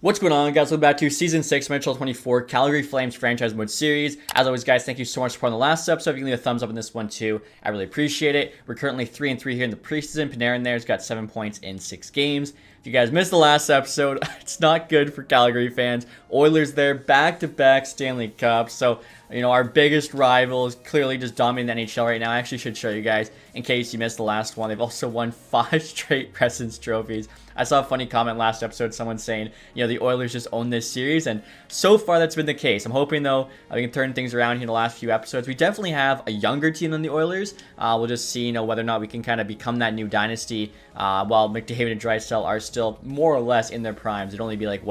What's going on, guys? Welcome back to Season 6 of NHL 24 Calgary Flames Franchise Mode Series. As always, guys, thank you so much for supporting the last episode. If you can leave a thumbs up on this one, too, I really appreciate it. We're currently 3-3 here in the preseason. Panarin there's got 7 points in 6 games. If you guys missed the last episode, it's not good for Calgary fans. Oilers there, back-to-back Stanley Cups. So, our biggest rival is clearly just dominating the NHL right now. I actually should show you guys in case you missed the last one. They've also won 5 straight President's trophies. I saw a funny comment last episode, someone saying, the Oilers just own this series, and so far that's been the case. I'm hoping, though, we can turn things around here in the last few episodes. We definitely have a younger team than the Oilers. We'll just see, whether or not we can kind of become that new dynasty, while McDavid and Draisaitl are still more or less in their primes. It'd only be like,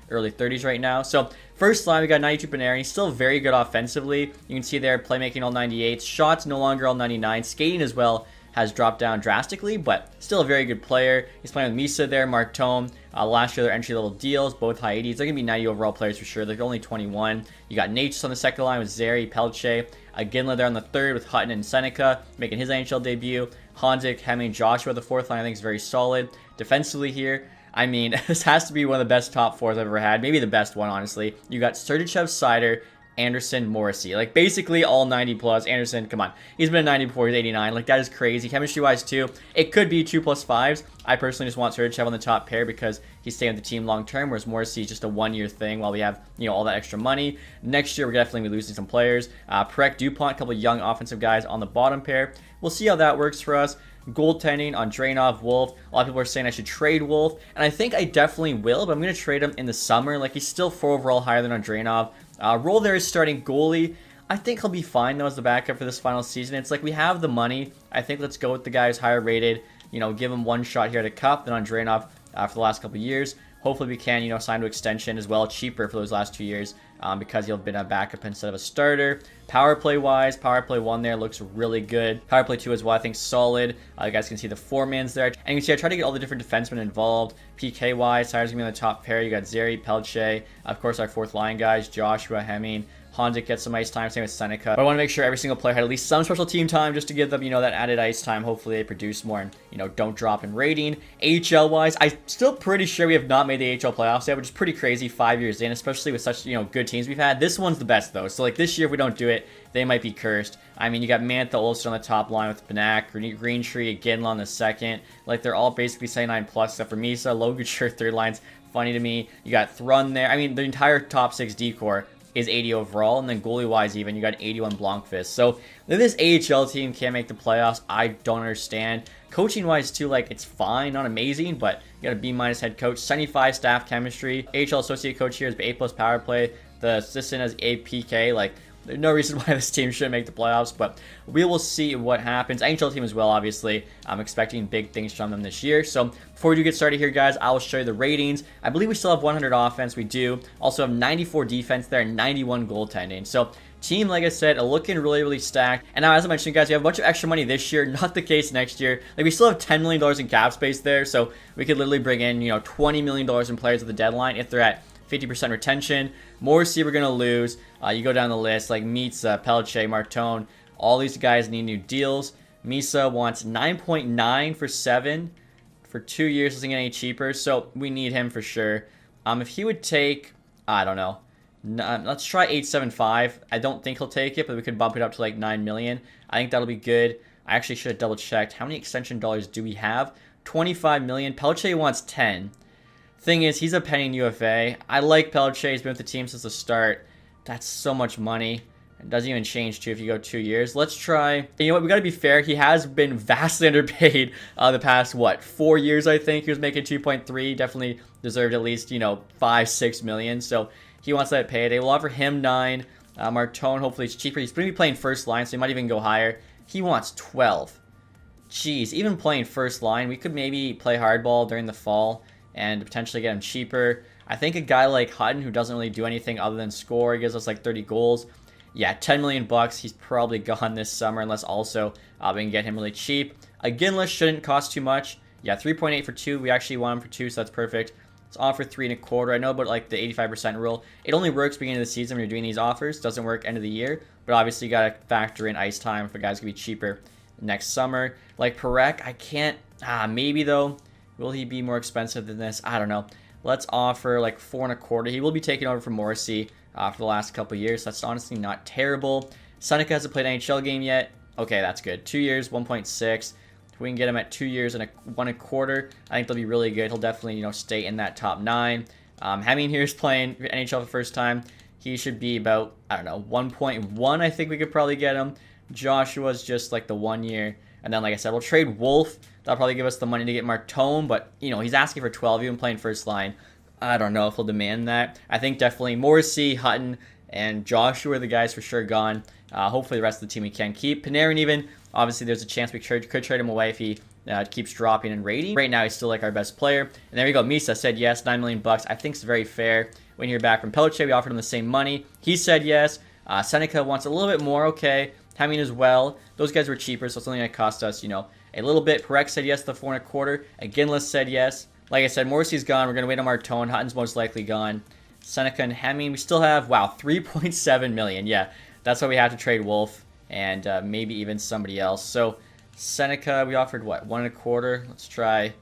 early 30s right now. So first line, we got 92 Panarin. He's still very good offensively. You can see there, playmaking all 98. Shots no longer all 99. Skating as well has dropped down drastically, but still a very good player. He's playing with Misa there, Martone. Last year, their entry-level deals, both high 80s. They're going to be 90 overall players for sure. They're only 21. You got Natchez on the second line with Zary, Pelche. Ginla there on the third with Hutton and Seneca, making his NHL debut. Honzik, Hemming, Joshua, the fourth line, I think is very solid. Defensively here, this has to be one of the best top fours I've ever had. Maybe the best one, honestly. You got Sergachev, Sider, Anderson, Morrissey. Basically all 90 plus. Anderson, come on. He's been a 90 before. He's 89. That is crazy. Chemistry-wise, too. It could be 2+5s. I personally just want Sergachev on the top pair because he's staying with the team long-term, whereas Morrissey is just a one-year thing while we have, all that extra money. Next year, we're definitely going to be losing some players. Perek, Dupont, a couple of young offensive guys on the bottom pair. We'll see how that works for us. Goaltending on Drainov, Wolf. A lot of people are saying I should trade Wolf, and I think I definitely will, but I'm going to trade him in the summer. He's still 4 overall higher than on Drainov. Roll there is starting goalie. I think he'll be fine, though, as the backup for this final season. It's we have the money. I think let's go with the guy who's higher rated. Give him one shot here at a cup than on Drainov for the last couple of years. Hopefully we can, sign to extension as well, cheaper for those last 2 years because he'll have been a backup instead of a starter. Power play-wise, power play 1 there looks really good. Power play 2 as well, I think solid. You guys can see the foremans there. And you can see I try to get all the different defensemen involved. PK-wise, Sider's going to be on the top pair. You got Zary, Pelche, of course our fourth line guys, Joshua, Hemming. Honzik gets some ice time, same with Seneca. But I want to make sure every single player had at least some special team time just to give them, that added ice time. Hopefully they produce more and, don't drop in rating. AHL-wise, I'm still pretty sure we have not made the AHL playoffs yet, which is pretty crazy 5 years in, especially with such, good teams we've had. This one's the best, though. So, this year, if we don't do it, they might be cursed. You got Mantha Olsen on the top line with Banak, Green Tree, Ginla on the second. They're all basically 79 plus, except for Misa. Logan Sure, third line's funny to me. You got Thrun there. The entire top 6 D-core is 80 overall, and then goalie-wise even, you got 81 Blankfist. So, if this AHL team can't make the playoffs, I don't understand. Coaching-wise, too, it's fine, not amazing, but you got a B- head coach, 75 staff chemistry. AHL associate coach here is A+ power play. The assistant has APK, there's no reason why this team shouldn't make the playoffs, but we will see what happens. NHL team as well, obviously. I'm expecting big things from them this year. So before we do get started here, guys, I will show you the ratings. I believe we still have 100 offense. We do. Also have 94 defense there and 91 goaltending. So team, like I said, looking really, really stacked. And now, as I mentioned, guys, we have a bunch of extra money this year. Not the case next year. We still have $10 million in cap space there. So we could literally bring in, $20 million in players at the deadline if they're at 50% retention. Morrissey, we're going to lose. You go down the list, Mitsa, Pelche, Martone. All these guys need new deals. Misa wants 9.9 for 7 for 2 years. Doesn't get any cheaper, so we need him for sure. If he would take, I don't know. Let's try 8.75. I don't think he'll take it, but we could bump it up to 9 million. I think that'll be good. I actually should have double checked. How many extension dollars do we have? 25 million. Pelche wants 10. Thing is, he's a pending UFA. I like Pelche. He's been with the team since the start. That's so much money. It doesn't even change, too, if you go 2 years. Let's try. You know what? We got to be fair. He has been vastly underpaid the past, 4 years, I think. He was making 2.3. Definitely deserved at least, 5-6 million. So he wants that payday. We'll offer him 9. Martone, hopefully it's cheaper. He's going to be playing first line, so he might even go higher. He wants 12. Jeez, even playing first line, we could maybe play hardball during the fall and potentially get him cheaper. I think a guy like Hutton, who doesn't really do anything other than score, he gives us 30 goals. Yeah, 10 million bucks. He's probably gone this summer, unless also we can get him really cheap. A Ginla shouldn't cost too much. Yeah, 3.8 for 2. We actually want him for 2, so that's perfect. Let's offer 3.25. I know about the 85% rule. It only works beginning of the season when you're doing these offers. Doesn't work end of the year. But obviously you got to factor in ice time if a guy's going to be cheaper next summer. Like Perek, I can't. Maybe though. Will he be more expensive than this? I don't know. Let's offer like 4.25. He will be taking over from Morrissey for the last couple years. So that's honestly not terrible. Seneca hasn't played an NHL game yet. Okay, that's good. 2 years, 1.6. If we can get him at 2 years and 1.25, I think they'll be really good. He'll definitely, stay in that top 9. Hemming here is playing NHL for the first time. He should be about, I don't know, 1.1. I think we could probably get him. Joshua's just like the 1 year. And then, like I said, we'll trade Wolf. That'll probably give us the money to get Martone. But, he's asking for 12, even playing first line. I don't know if he'll demand that. I think definitely Morrissey, Hutton, and Joshua are the guys for sure gone. Hopefully the rest of the team we can keep. Panarin even, obviously there's a chance we could trade him away if he keeps dropping in rating. Right now he's still like our best player. And there we go. Misa said yes, $9 million. I think it's very fair. When you're back from Pelice, we offered him the same money. He said yes. Seneca wants a little bit more. Okay. Hemming as well. Those guys were cheaper, so it's only going to cost us, a little bit. Perek said yes to the 4.25. Ginlas said yes. Like I said, Morrissey's gone. We're going to wait on Martone. Hutton's most likely gone. Seneca and Hemming. We still have, $3.7 million. Yeah, that's why we have to trade Wolf and maybe even somebody else. So Seneca, we offered what? 1.25. Let's try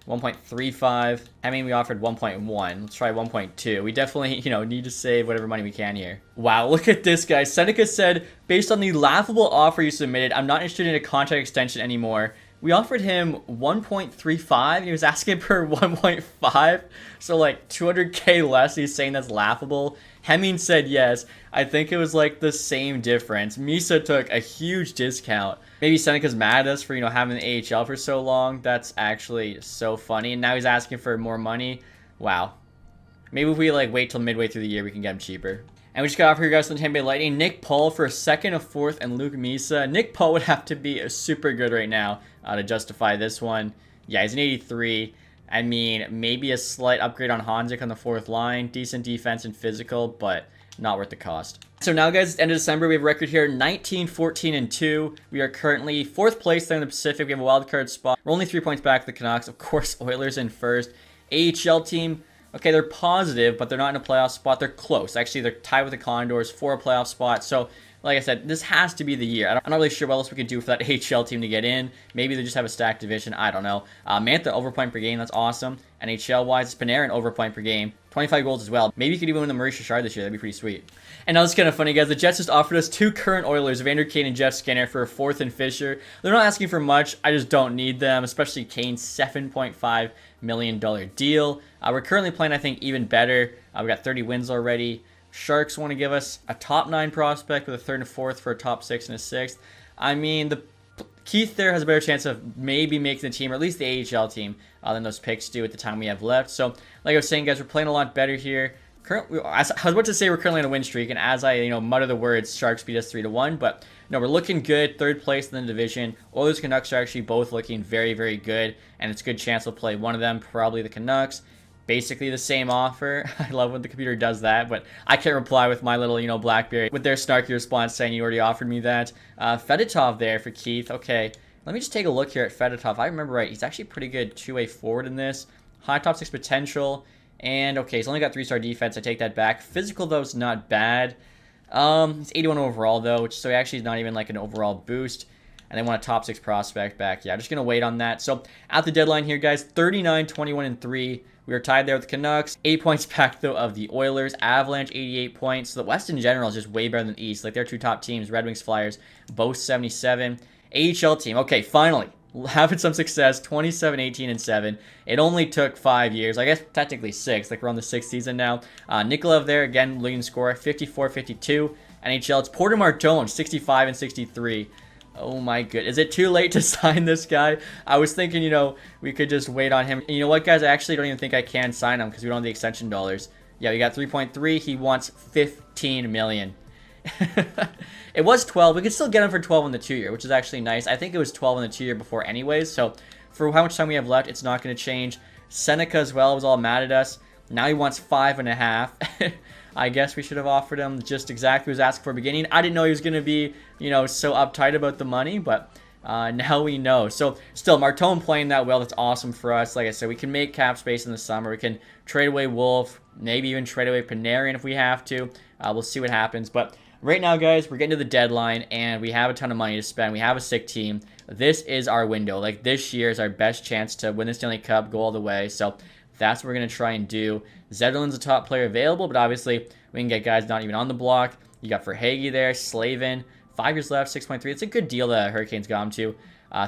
1.35. Hemming, we offered 1.1. Let's try 1.2. We definitely, need to save whatever money we can here. Wow, look at this guy. Seneca said, based on the laughable offer you submitted, I'm not interested in a contract extension anymore. We offered him 1.35, and he was asking for 1.5, so like 200K less. He's saying that's laughable. Hemming said yes. I think it was like the same difference. Misa took a huge discount. Maybe Seneca's mad at us for, having the AHL for so long. That's actually so funny. And now he's asking for more money. Wow. Maybe if we wait till midway through the year, we can get him cheaper. And we just got off here, guys, from the Tampa Bay Lightning. Nick Paul for a second, a fourth, and Luke Misa. Nick Paul would have to be super good right now to justify this one. Yeah, he's an 83. I mean, maybe a slight upgrade on Hanzik on the fourth line. Decent defense and physical, but not worth the cost. So now, guys, at the end of December, we have a record here, 19, 14, and 2. We are currently 4th place there in the Pacific. We have a wild card spot. We're only 3 points back to the Canucks. Of course, Oilers in first. AHL team, okay, they're positive, but they're not in a playoff spot. They're close. Actually, they're tied with the Condors for a playoff spot. So, like I said, this has to be the year. I'm not really sure what else we could do for that AHL team to get in. Maybe they just have a stacked division. I don't know. Mantha, over point per game. That's awesome. NHL-wise, it's Panarin, over point per game. 25 goals as well. Maybe you could even win the Maurice Richard this year. That'd be pretty sweet. And now it's kind of funny, guys. The Jets just offered us 2 current Oilers, Evander Kane and Jeff Skinner, for a 4th and Fisher. They're not asking for much. I just don't need them, especially Kane's $7.5 million deal. We're currently playing, I think, even better. We got 30 wins already. Sharks want to give us a top 9 prospect with a 3rd and 4th for a top 6 and a 6th. I mean, Keith there has a better chance of maybe making the team, or at least the AHL team, than those picks do at the time we have left. So, like I was saying, guys, we're playing a lot better here. I was about to say we're currently on a win streak, and as I mutter the words, Sharks beat us 3-1. But no, we're looking good. 3rd place in the division. Oilers Canucks are actually both looking very, very good, and it's a good chance we'll play one of them, probably the Canucks. Basically the same offer. I love when the computer does that, but I can't reply with my little, BlackBerry with their snarky response saying you already offered me that. Fedotov there for Keith. Okay, let me just take a look here at Fedotov. I remember right, he's actually pretty good two-way forward in this. High top 6 potential. And, okay, he's only got 3-star defense. I take that back. Physical, though, is not bad. He's 81 overall, though, so he actually is not even like an overall boost. And they want a top 6 prospect back. Yeah, I'm just going to wait on that. So, at the deadline here, guys, 39, 21, and 3. We are tied there with the Canucks. 8 points back, though, of the Oilers. Avalanche, 88 points. So, the West in general is just way better than the East. Like, their 2 top teams, Red Wings, Flyers, both 77. AHL team. Okay, finally. Having some success, 27, 18, and 7. It only took 5 years. I guess technically 6. Like, we're on the 6th season now. Nikolov there, again, leading scorer, 54, 52. NHL, it's Porter Martone, 65 and 63. Oh my good. Is it too late to sign this guy? I was thinking, we could just wait on him. And you know what, guys? I actually don't even think I can sign him because we don't have the extension dollars. Yeah, we got 3.3. He wants 15 million. It was 12. We could still get him for 12 in the 2-year, which is actually nice. I think it was 12 in the 2-year before anyways. So for how much time we have left, it's not going to change. Seneca as well was all mad at us. Now he wants 5.5. I guess we should have offered him just exactly what he was asking for at the beginning. I didn't know he was going to be, so uptight about the money, but now we know. So still, Martone playing that well, that's awesome for us. Like I said, we can make cap space in the summer. We can trade away Wolf, maybe even trade away Panarin if we have to. We'll see what happens. But right now, guys, we're getting to the deadline, and we have a ton of money to spend. We have a sick team. This is our window. Like, this year is our best chance to win the Stanley Cup, go all the way. So That's what we're going to try and do. Zetterlund's a top player available, but obviously we can get guys not even on the block. You got Verhaeghe there, Slavin, 5 years left, 6.3. It's a good deal that Hurricanes got him to.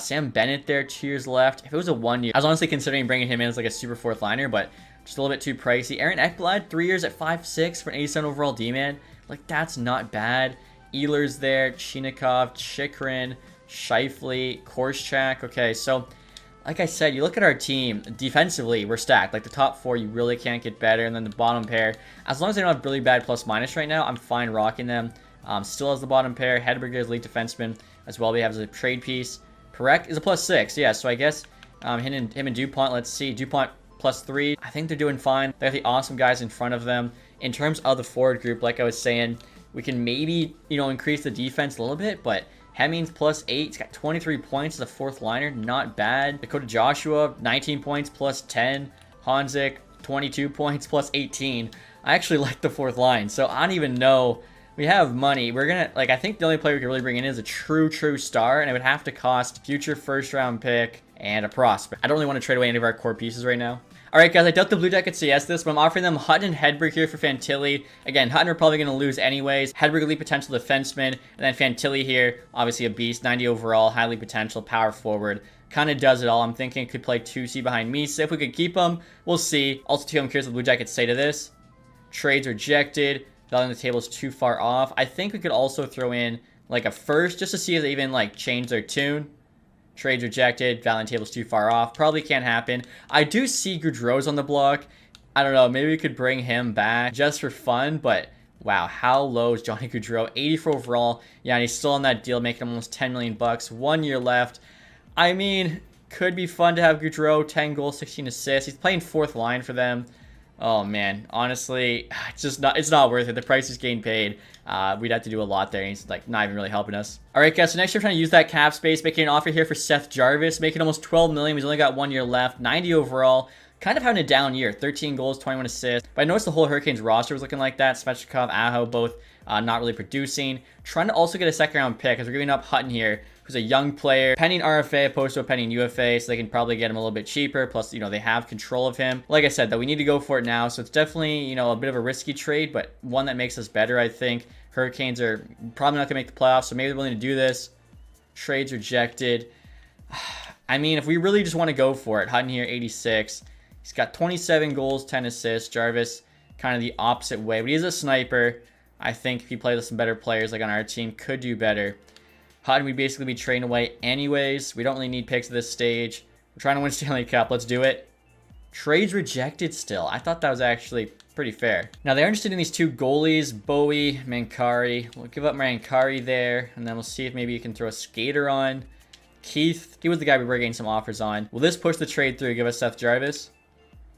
Sam Bennett there, 2 years left. If it was a 1 year, I was honestly considering bringing him in as like a super fourth liner, but just a little bit too pricey. Aaron Ekblad, 3 years at 5'6" for an 87 overall D-man. Like, that's not bad. Ehlers there, Chinikov, Chikrin, Scheifele, Korschak. Okay, so like I said, you look at our team, defensively, we're stacked. Like, the top 4, you really can't get better. And then the bottom pair, as long as they don't have really bad plus-minus right now, I'm fine rocking them. Still has the bottom pair. Hedberg is lead defenseman as well. We have as a trade piece. Perek is a +6. Yeah, so I guess him and DuPont, let's see. DuPont +3. I think they're doing fine. They have the awesome guys in front of them. In terms of the forward group, like I was saying, we can maybe, increase the defense a little bit, but Hemmings +8. He's got 23 points as a fourth liner. Not bad. Dakota Joshua, 19 points +10. Hanzik, 22 points +18. I actually like the fourth line, so I don't even know. We have money. We're going to, I think the only player we can really bring in is a true star, and it would have to cost future first-round pick and a prospect. I don't really want to trade away any of our core pieces right now. All right, guys, I doubt the Blue Jackets say yes to this, but I'm offering them Hutton and Hedberg here for Fantilli. Again, Hutton are probably going to lose anyways. Hedberg, elite potential defenseman, and then Fantilli here, obviously a beast, 90 overall, highly potential, power forward. Kind of does it all. I'm thinking could play 2C behind me, so if we could keep him, we'll see. Also, too, I'm curious what the Blue Jackets say to this. Trades rejected. Value on the table is too far off. I think we could also throw in, a first, just to see if they even, change their tune. Trades rejected. Value on the table is too far off. Probably can't happen. I do see Gaudreau's on the block. I don't know. Maybe we could bring him back just for fun, but wow, how low is Johnny Gaudreau? 84 overall. Yeah, and he's still on that deal, making almost $10 million. 1 year left. I mean, could be fun to have Gaudreau. 10 goals, 16 assists. He's playing fourth line for them. Oh man, honestly, it's not worth it. The price is getting paid. We'd have to do a lot there, and he's not even really helping us. All right, guys, so next year we're trying to use that cap space, making an offer here for Seth Jarvis, making almost $12 million. He's only got 1 year left, 90 overall. Kind of having a down year, 13 goals, 21 assists. But I noticed the whole Hurricanes roster was looking like that. Svechnikov, Aho, both not really producing. Trying to also get a second-round pick, as we're giving up Hutton here, who's a young player, pending RFA opposed to a pending UFA, so they can probably get him a little bit cheaper. Plus, they have control of him. Like I said, though, we need to go for it now, so it's definitely, a bit of a risky trade, but one that makes us better, I think. Hurricanes are probably not going to make the playoffs, so maybe they're willing to do this. Trades rejected. I mean, if we really just want to go for it, Hutton here, 86. He's got 27 goals, 10 assists. Jarvis, kind of the opposite way, but he's a sniper. I think if he plays with some better players, on our team, could do better. Hutton, we'd basically be trading away anyways. We don't really need picks at this stage. We're trying to win Stanley Cup. Let's do it. Trades rejected still. I thought that was actually pretty fair. Now, they're interested in these two goalies, Bowie, Mankari. We'll give up Mankari there, and then we'll see if maybe you can throw a skater on. Keith, he was the guy we were getting some offers on. Will this push the trade through, give us Seth Jarvis?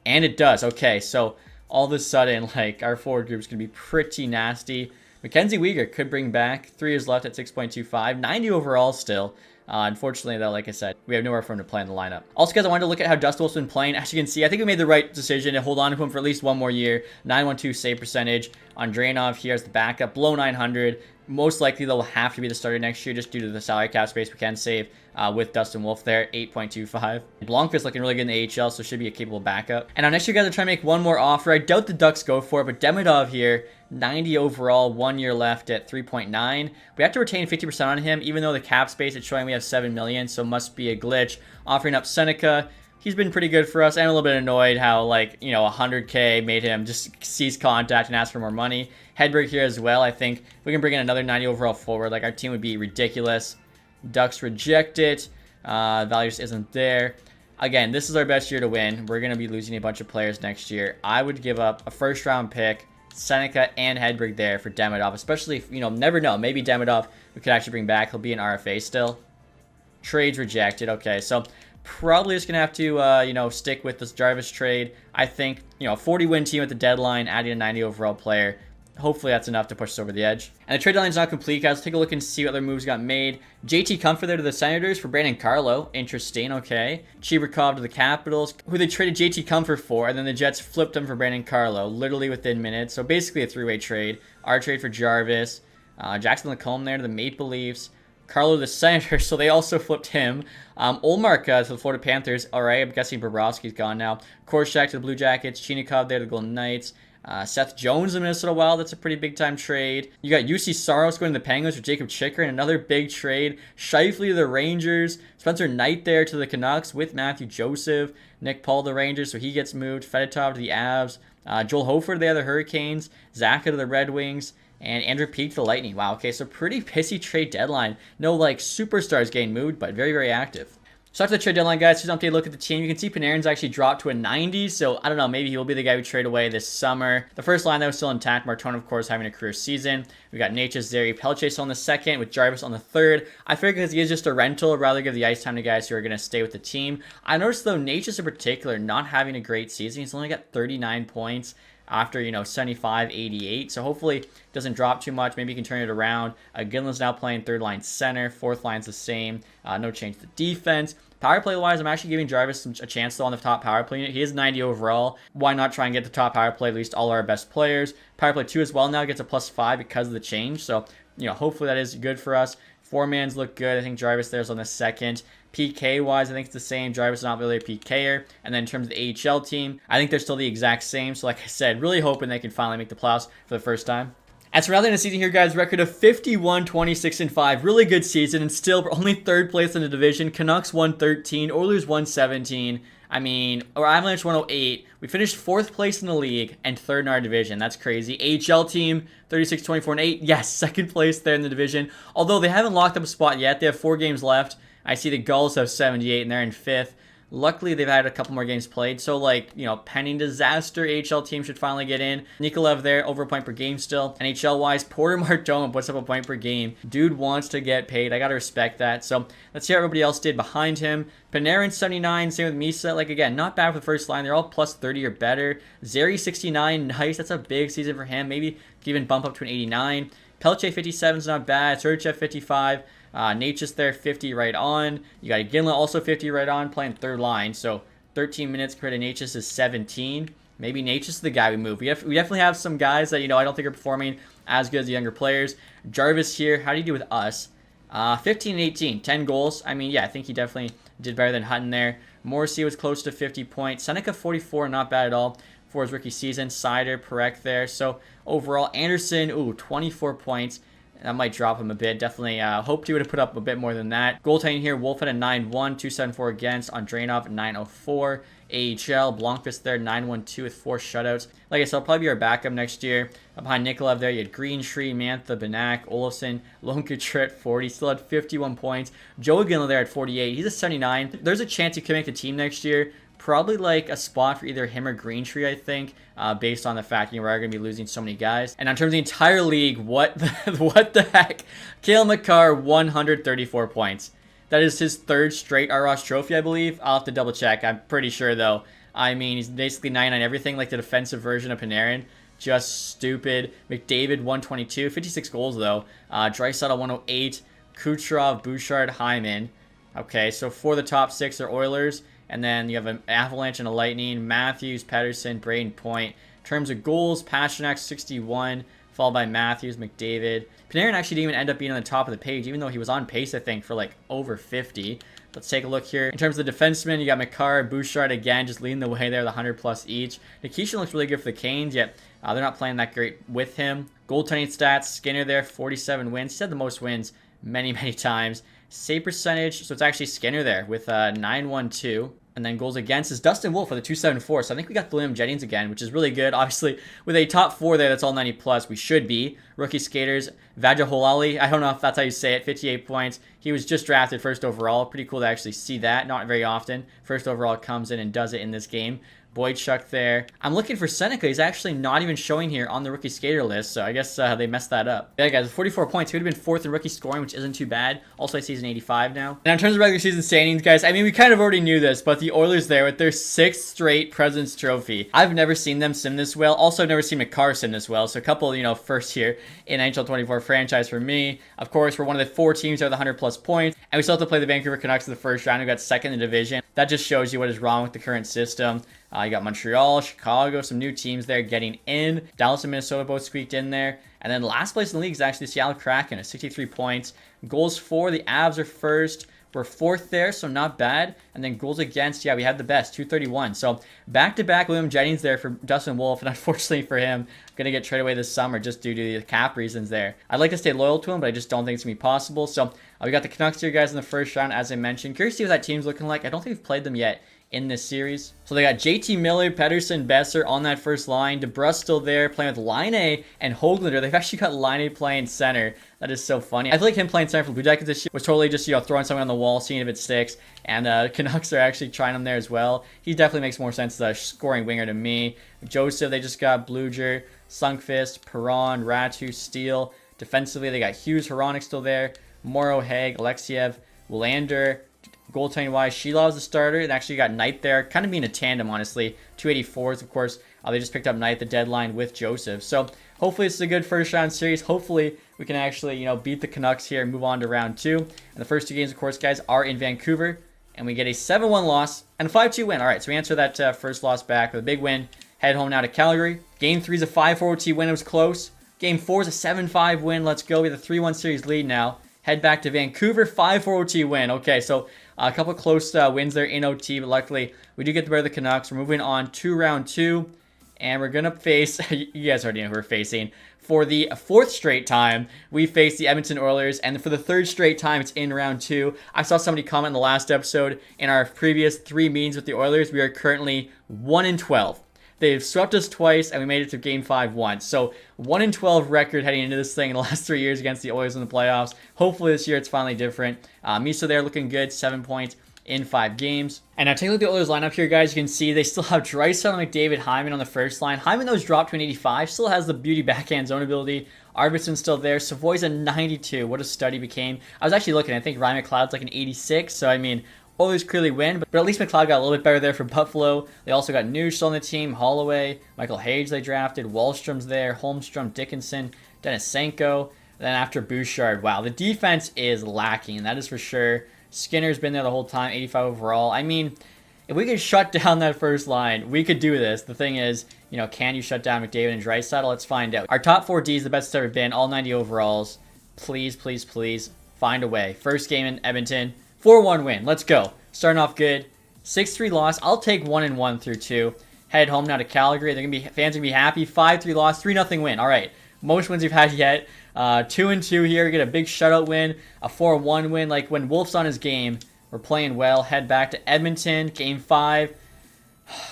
And it does. Okay, so all of a sudden, our forward group's going to be pretty nasty. Mackenzie Weegar could bring back. 3 years left at 6.25. 90 overall still. Unfortunately, though, like I said, we have nowhere for him to play in the lineup. Also, guys, I wanted to look at how Dustin Wolf's been playing. As you can see, I think we made the right decision to hold on to him for at least 1 more year. 912 save percentage. Andreanov here as the backup. Below 900. Most likely, they'll have to be the starter next year just due to the salary cap space we can save with Dustin Wolf there, 8.25. Blomqvist looking really good in the AHL, so should be a capable backup. And now next year, guys, are trying to make one more offer. I doubt the Ducks go for it, but Demidov here, 90 overall, 1 year left at 3.9. We have to retain 50% on him, even though the cap space is showing we have 7 million, so must be a glitch. Offering up Seneca. He's been pretty good for us. I'm a little bit annoyed how, 100K made him just cease contact and ask for more money. Hedberg here as well. I think if we can bring in another 90 overall forward, our team would be ridiculous. Ducks reject it. Value just isn't there. Again, this is our best year to win. We're going to be losing a bunch of players next year. I would give up a first-round pick, Seneca and Hedberg there for Demidov, especially if, never know. Maybe Demidov we could actually bring back. He'll be an RFA still. Trades rejected. Okay, so probably just going to have to, stick with this Jarvis trade. I think, a 40-win team at the deadline, adding a 90 overall player. Hopefully that's enough to push us over the edge. And the trade deadline's not complete, guys. Let's take a look and see what other moves got made. JT Comfort there to the Senators for Brandon Carlo. Interesting, okay. Chibrikov to the Capitals, who they traded JT Comfort for, and then the Jets flipped him for Brandon Carlo, literally within minutes. So basically a three-way trade. Our trade for Jarvis. Jackson Lacombe there to the Maple Leafs. Carlo the Senator, so they also flipped him. Olmark to the Florida Panthers. All right, I'm guessing Bobrovsky's gone now. Korshak to the Blue Jackets. Chinikov there to the Golden Knights. Seth Jones in Minnesota Wild. That's a pretty big time trade. You got UC Saros going to the Penguins for Jacob Chicker and another big trade. Scheifele to the Rangers. Spencer Knight there to the Canucks with Matthew Joseph. Nick Paul to the Rangers, so he gets moved. Fedotov to the Avs. Joel Hofer there to the Hurricanes. Zaka to the Red Wings. And Andrew Peeke to the Lightning. Wow, okay, so pretty pissy trade deadline. No, like, superstars getting moved, but very, very active. So after the trade deadline, guys, here's an update look at the team. You can see Panarin's actually dropped to a 90, so I don't know, maybe he will be the guy we trade away this summer. The first line, that was still intact. Martone, of course, having a career season. We got Natchez, Zeri, Pelche on the second, with Jarvis on the third. I figure because he is just a rental, I'd rather give the ice time to guys who are going to stay with the team. I noticed, though, Natchez in particular not having a great season. He's only got 39 points. After, 75, 88. So hopefully it doesn't drop too much. Maybe you can turn it around. Gillen's now playing third line center. Fourth line's the same. No change to defense. Power play wise, I'm actually giving Jarvis a chance though on the top power play unit. He is 90 overall. Why not try and get the top power play, at least all our best players? Power play 2 as well now gets a +5 because of the change. So, hopefully that is good for us. Four-mans look good. I think Jarvis there's on the second. PK-wise, I think it's the same. Jarvis is not really a PKer. And then in terms of the AHL team, I think they're still the exact same. So like I said, really hoping they can finally make the playoffs for the first time. As for rather than a season here, guys, record of 51, 26, and 5. Really good season, and still only third place in the division. Canucks 113, Oilers 117. Or Avalanche 108. We finished 4th place in the league and 3rd in our division. That's crazy. AHL team 36, 24, and 8. Yes, 2nd place there in the division. Although they haven't locked up a spot yet. They have 4 games left. I see the Gulls have 78 and they're in 5th. Luckily, they've had a couple more games played. So, pending disaster, AHL team should finally get in. Nikolaev there, over a point per game still. NHL-wise, Porter Martone puts up a point per game. Dude wants to get paid. I got to respect that. So, let's see how everybody else did behind him. Panarin, 79. Same with Misa. Again, not bad for the first line. They're all plus 30 or better. Zeri, 69. Nice. That's a big season for him. Maybe even bump up to an 89. Pelche, 57 is not bad. Sergachev, 55. Natchez there, 50 right on. You got Ginla also 50 right on, playing third line. So 13 minutes compared to Natchez is 17. Maybe Natchez is the guy we move. We definitely have some guys that, I don't think are performing as good as the younger players. Jarvis here, how do you do with us? 15 and 18, 10 goals. I think he definitely did better than Hutton there. Morrissey was close to 50 points. Seneca, 44, not bad at all for his rookie season. Sider, Perek there. So overall, Anderson, 24 points. That might drop him a bit. Definitely hoped he would have put up a bit more than that. Goaltending here, Wolf at a 9-1, 274 against. Andranov at 904. AHL, Blomqvist there, 9-1-2 with 4 shutouts. Like I said, I'll probably be our backup next year. Behind Nikolaev there, you had Greentree, Mantha, Banak, Olofsson, Lonkitra at 40. Still had 51 points. Joe Ginla there at 48. He's a 79. There's a chance he could make the team next year. Probably a spot for either him or Greentree, I think, based on the fact we're going to be losing so many guys. And in terms of the entire league, what the heck? Cale Makar, 134 points. That is his 3rd straight Ross trophy, I believe. I'll have to double check. I'm pretty sure, though. He's basically 9 on everything, like the defensive version of Panarin. Just stupid. McDavid, 122. 56 goals, though. Draisaitl, 108. Kucherov, Bouchard, Hyman. Okay, so for the top 6 are Oilers. And then you have an Avalanche and a Lightning. Matthews, Pettersson, Braden Point. In terms of goals, Pasternak, 61. Followed by Matthews, McDavid. Panarin actually didn't even end up being on the top of the page, even though he was on pace, I think, for over 50. Let's take a look here. In terms of the defensemen, you got Makar, Bouchard again, just leading the way there, the 100+ each. Nikishin looks really good for the Canes, yet they're not playing that great with him. Goaltending stats, Skinner there, 47 wins. He's had the most wins many, many times. Save percentage, so it's actually Skinner there with 9-1-2. And then goals against is Dustin Wolf with a 274. So I think we got William Jennings again, which is really good. Obviously, with a top 4 there, that's all 90+. We should be. Rookie skaters, Vajaholali. I don't know if that's how you say it. 58 points. He was just drafted 1st overall. Pretty cool to actually see that. Not very often. 1st overall comes in and does it in this game. Boydchuk there. I'm looking for Seneca. He's actually not even showing here on the rookie skater list, so I guess they messed that up. Yeah, guys, 44 points. He would have been 4th in rookie scoring, which isn't too bad. Also, I see he's an 85 now. Now, in terms of regular season standings, guys, we kind of already knew this, but the Oilers there with their 6th straight President's Trophy. I've never seen them sim this well. Also, I've never seen Makar sim this well, so a couple, first here in NHL 24 franchise for me. Of course, we're one of the 4 teams that have the 100+ points, and we still have to play the Vancouver Canucks in the first round, who got 2nd in the division. That just shows you what is wrong with the current system. You got Montreal, Chicago, some new teams there getting in. Dallas and Minnesota both squeaked in there. And then last place in the league is actually the Seattle Kraken at 63 points. Goals for, the Avs are first. We're fourth there, so not bad. And then goals against, yeah, we had the best, 231. So back-to-back William Jennings there for Dustin Wolf. And unfortunately for him, going to get traded away this summer just due to the cap reasons there. I'd like to stay loyal to him, but I just don't think it's going to be possible. So we got the Canucks here, guys, in the first round, as I mentioned. Curious to see what that team's looking like. I don't think we've played them yet in this series. So they got JT Miller, Pedersen, Besser on that first line. DeBrus still there playing with Laine and Höglander. They've actually got Laine playing center. That is so funny. I feel like him playing center for Blue Jackets this year was totally just, throwing something on the wall, seeing if it sticks. And Canucks are actually trying him there as well. He definitely makes more sense as a scoring winger to me. Joseph, they just got Bluger, Sundqvist, Perron, Ratu, Steele. Defensively, they got Hughes, Hronek still there. Morrow, Haig, Alexiev, Willander. Goaltending wise, Shilov's the starter. And actually got Knight there, kind of being a tandem, honestly. 284s, of course. They just picked up Knight at the deadline with Joseph. So hopefully it's a good first round series. Hopefully we can actually, beat the Canucks here and move on to round 2. And the first 2 games, of course, guys, are in Vancouver. And we get a 7-1 loss and a 5-2 win. All right, so we answer that first loss back with a big win. Head home now to Calgary. Game 3 is a 5-4 OT win. It was close. Game 4 is a 7-5 win. Let's go. We have a 3-1 series lead now. Head back to Vancouver, 5-4 OT win. Okay, so a couple close wins there in OT, but luckily we do get the better of the Canucks. We're moving on to round 2, and we're going to face, you guys already know who we're facing. For the 4th straight time, we face the Edmonton Oilers, and for the 3rd straight time, it's in round 2. I saw somebody comment in the last episode, in our previous 3 meetings with the Oilers, we are currently 1-12. They've swept us twice, and we made it to Game 5 once. So 1-12 record heading into this thing in the last 3 years against the Oilers in the playoffs. Hopefully this year it's finally different. Misa there looking good, 7 points in 5 games. And now take a look at the Oilers lineup here, guys. You can see they still have Draisaitl and McDavid, Hyman on the first line. Hyman, though, has dropped to an 85. Still has the beauty backhand zone ability. Arvidsson's still there. Savoy's a 92. What a stud he became. I was actually looking. I think Ryan McLeod's like an 86. So, I mean, Oilers clearly win, but at least McLeod got a little bit better there for Buffalo. They also got Nuge still on the team, Holloway, Michael Hayes they drafted, Wallstrom's there, Holmstrom, Dickinson, Denisenko. Then after Bouchard, wow, the defense is lacking, that is for sure. Skinner's been there the whole time, 85 overall. I mean, if we could shut down that first line, we could do this. The thing is, can you shut down McDavid and Draisaitl? Let's find out. Our top 4 Ds, the best it's ever been, all 90 overalls. Please, please, please find a way. First game in Edmonton. 4-1 win. Let's go. Starting off good. 6-3 loss. I'll take 1-1 through 2. Head home now to Calgary. Fans are gonna be happy. 5-3 loss. 3-0 win. All right. Most wins we've had yet. 2-2 here. We get a big shutout win. A 4-1 win. Like when Wolf's on his game, we're playing well. Head back to Edmonton. Game 5.